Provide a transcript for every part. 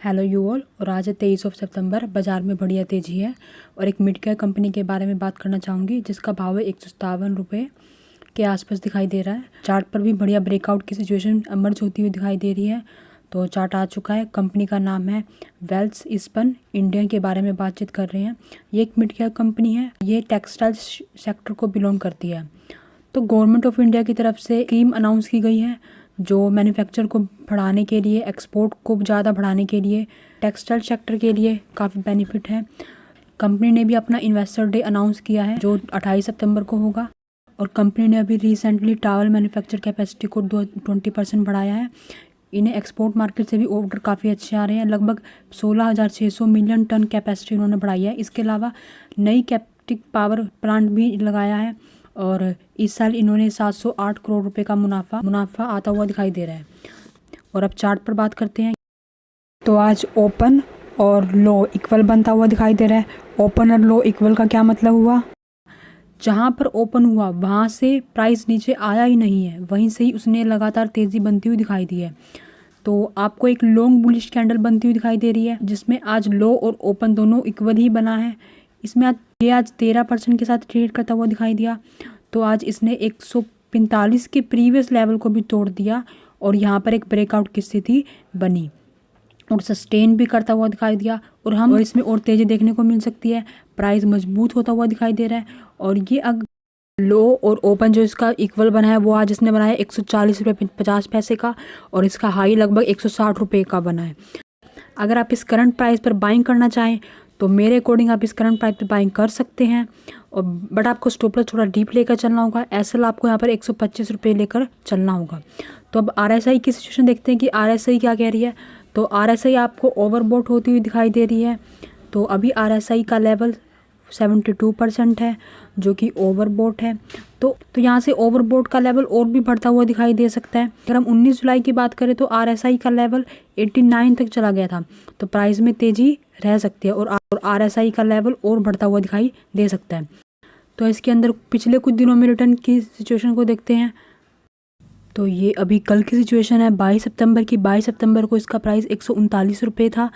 Hello you all. और आज है 23 सितंबर। बाज़ार में बढ़िया तेज़ी है और एक मिड केयर कंपनी के बारे में बात करना चाहूँगी जिसका भाव है 157 रुपये के आसपास दिखाई दे रहा है। चार्ट पर भी बढ़िया ब्रेकआउट की सिचुएशन इमर्ज होती हुई दिखाई दे रही है। तो चार्ट आ चुका है। कंपनी का नाम है वेल्सस्पन इंडिया के बारे में बातचीत कर रहे हैं। ये एक मिड केयर कंपनी है। ये टेक्सटाइल सेक्टर को बिलोंग करती है। तो गवर्नमेंट ऑफ इंडिया की तरफ से स्कीम अनाउंस की गई है जो मैन्युफैक्चर को बढ़ाने के लिए, एक्सपोर्ट को ज़्यादा बढ़ाने के लिए, टेक्सटाइल सेक्टर के लिए काफ़ी बेनिफिट है। कंपनी ने भी अपना इन्वेस्टर डे अनाउंस किया है जो 28 सितंबर को होगा। और कंपनी ने अभी रिसेंटली टावल मैन्युफैक्चर कैपेसिटी को 20% बढ़ाया है। इन्हें एक्सपोर्ट मार्केट से भी ऑर्डर काफ़ी अच्छे आ रहे हैं। लगभग 16,600 मिलियन टन कैपेसिटी उन्होंने बढ़ाई है। इसके अलावा नई कैप्टिव पावर प्लांट भी लगाया है और इस साल इन्होंने 708 करोड़ रुपए का मुनाफा आता हुआ दिखाई दे रहा है। और अब चार्ट पर बात करते हैं। तो आज ओपन और लो इक्वल बनता हुआ दिखाई दे रहा है। ओपन और लो इक्वल का क्या मतलब हुआ? जहाँ पर ओपन हुआ वहाँ से प्राइस नीचे आया ही नहीं है, वहीं से ही उसने लगातार तेज़ी बनती हुई दिखाई दी है। तो आपको एक लॉन्ग बुलिश कैंडल बनती हुई दिखाई दे रही है जिसमें आज लो और ओपन दोनों इक्वल ही बना है। इसमें आज 13% के साथ ट्रेड करता हुआ दिखाई दिया। तो आज इसने 145 के प्रीवियस लेवल को भी तोड़ दिया और यहाँ पर एक ब्रेकआउट की स्थिति बनी और सस्टेन भी करता हुआ दिखाई दिया। और इसमें और तेज़ी देखने को मिल सकती है। प्राइस मजबूत होता हुआ दिखाई दे रहा है। और ये अगर लो और ओपन जो इसका इक्वल बना है वो आज इसने बनाया 140 रुपये 50 पैसे का और इसका हाई लगभग 160 रुपये का बना है। अगर आप इस करंट प्राइस पर बाइंग करना चाहें तो मेरे अकॉर्डिंग आप इस करंट प्राइस पर बाइंग कर सकते हैं। और बट आपको स्टॉप लॉस थोड़ा डीप लेकर चलना होगा। एसएल आपको यहाँ पर 125 रुपये लेकर चलना होगा। तो अब आरएसआई की सिचुएशन देखते हैं कि आरएसआई क्या कह रही है। तो आरएसआई आपको ओवरबॉट होती हुई दिखाई दे रही है। तो अभी आरएसआई का लेवल 72% है जो कि ओवरबॉट है। तो यहाँ से ओवरबॉट का लेवल और भी बढ़ता हुआ दिखाई दे सकता है। अगर हम 19 जुलाई की बात करें तो आरएसआई का लेवल 89 तक चला गया था। तो प्राइस में तेज़ी रह सकती है और आरएसआई का लेवल और बढ़ता हुआ दिखाई दे सकता है। तो इसके अंदर पिछले कुछ दिनों में रिटर्न की सिचुएशन को देखते हैं। तो ये अभी कल की सिचुएशन है 22 सितंबर की। 22 सितंबर को इसका प्राइस 139 रुपये था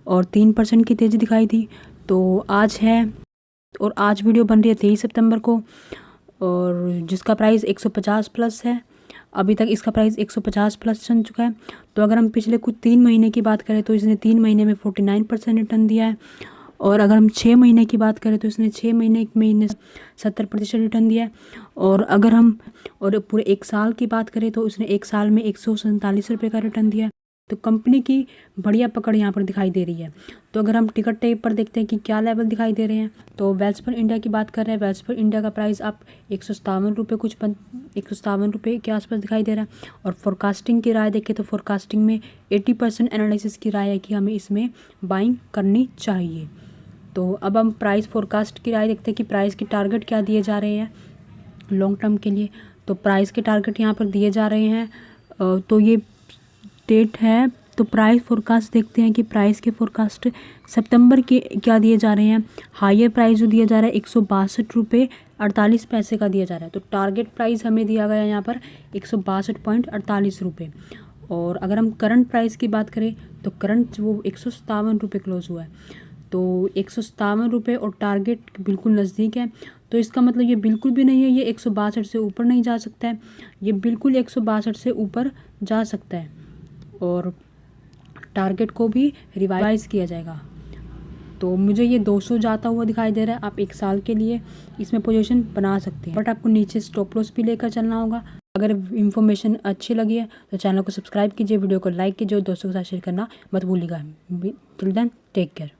और 3% की तेज़ी दिखाई दी। तो आज है और आज वीडियो बन रही है 23 सितंबर को और जिसका प्राइस 150 प्लस है। अभी तक इसका प्राइस 150 प्लस चल चुका है। तो अगर हम पिछले कुछ 3 महीने की बात करें तो इसने 3 महीने में 49% रिटर्न दिया है। और अगर हम 6 महीने की बात करें तो इसने 6 महीने में 70% रिटर्न दिया है। और अगर हम पूरे 1 साल की बात करें तो उसने 1 साल में 147 रुपये का रिटर्न दिया है। तो कंपनी की बढ़िया पकड़ यहाँ पर दिखाई दे रही है। तो अगर हम टिकट टेप पर देखते हैं कि क्या लेवल दिखाई दे रहे हैं तो वेल्सस्पन इंडिया की बात कर रहे हैं। वेल्सस्पन इंडिया का प्राइस आप 157 रुपये 157 रुपये के आसपास दिखाई दे रहा है। और फोरकास्टिंग की राय देखें तो फोरकास्टिंग में 80% एनालिसिस की राय है कि हमें इसमें बाइंग करनी चाहिए। तो अब हम प्राइस फोरकास्ट की राय देखते हैं कि प्राइस के टारगेट क्या दिए जा रहे हैं लॉन्ग टर्म के लिए। तो प्राइस के टारगेट यहाँ पर दिए जा रहे हैं। तो ये डेट है। तो प्राइस फोरकास्ट देखते हैं कि प्राइस के फोरकास्ट सितंबर के क्या दिए जा रहे हैं। हायर प्राइस जो दिया जा रहा है 162 रुपये 48 पैसे का दिया जा रहा है। तो टारगेट प्राइस हमें दिया गया है यहाँ पर 162.48 रुपये। और अगर हम करंट प्राइस की बात करें तो करंट वो 157 रुपये क्लोज हुआ है। तो 157 रुपये और टारगेट बिल्कुल नज़दीक है। तो इसका मतलब ये बिल्कुल भी नहीं है ये 162 से ऊपर नहीं जा सकता है। ये बिल्कुल 162 से ऊपर जा सकता है और टारगेट को भी रिवाइज किया जाएगा। तो मुझे ये 200 जाता हुआ दिखाई दे रहा है। आप 1 साल के लिए इसमें पोजीशन बना सकते हैं बट आपको नीचे स्टॉप लॉस भी लेकर चलना होगा। अगर इन्फॉर्मेशन अच्छी लगी है तो चैनल को सब्सक्राइब कीजिए, वीडियो को लाइक कीजिए और दोस्तों के साथ शेयर करना मत भूलिएगा। Till then take care.